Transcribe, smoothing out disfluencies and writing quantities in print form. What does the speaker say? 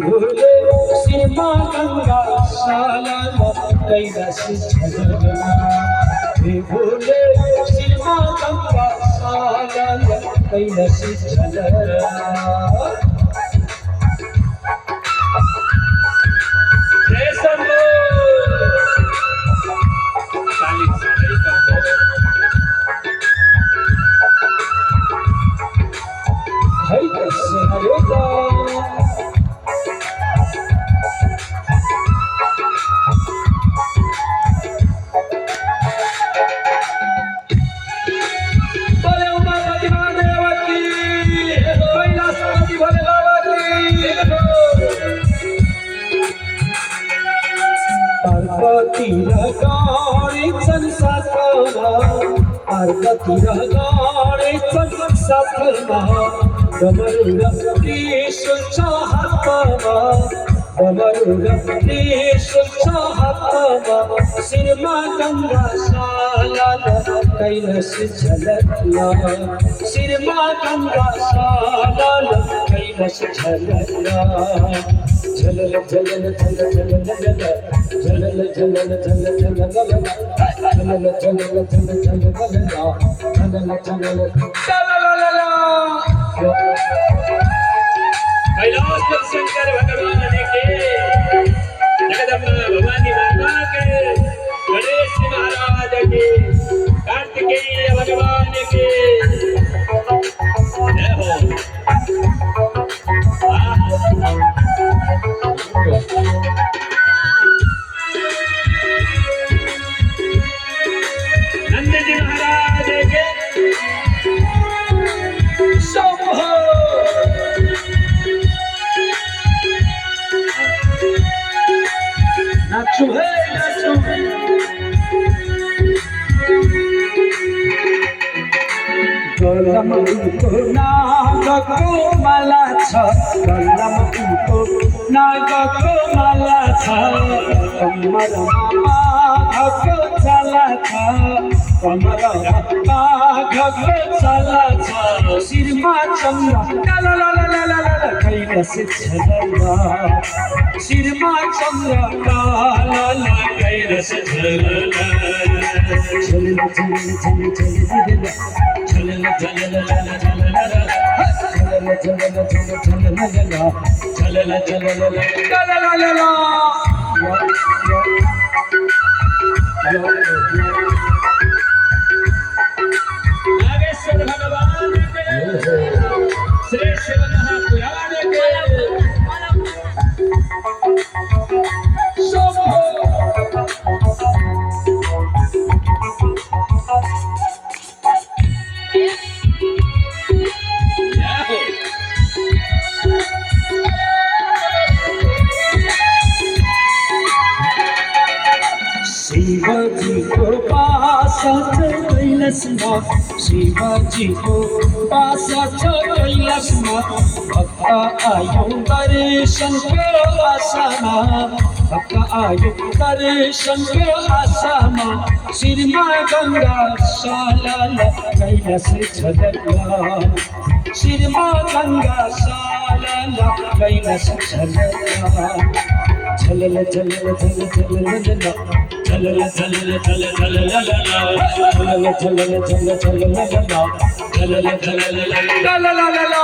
भूले सीमा गंगा साला कैलाश झरना भूले सीमा गंगा साला कैलाश झरना सिरमा गंगा साला कैलाश झलकना सिरमा गंगा साला कैलाश झलकना झलल झलल झलल झलल झलल झलल झलल कैलाश शंकर भगवान के जगदम्बा भवानी माता के गणेश महाराज के कार्तिकेय भगवान के जय हो नंद जी महाराज के शंभो नाचो है नाचो गलम उनको नागको माला छ गलम उनको नागको माला छ कमरमा माघको चला छ कमरमा माघको चला छ शिरमा चन्द्र ला ला ला ला ला ला कैलाश झलना शिरमा चन्द्र ला ला कैलाश झलना झलना झलना नागेश्वर भगवान के श्री शिव महापुराण के शिवाजी को पास कैलाश शिवाजी को पास कैलाश भक्त आयो दर्शन को आसामा भक्त आयो दर्शन को आसामा शिरमा गंगा साला कैलाश झलना शिरमा गंगा साला कैलाश झलना झलल झलल झलल झलल झलल झलल झलल झलल झलल झलल झलल झलल झलल झलल झलल झलल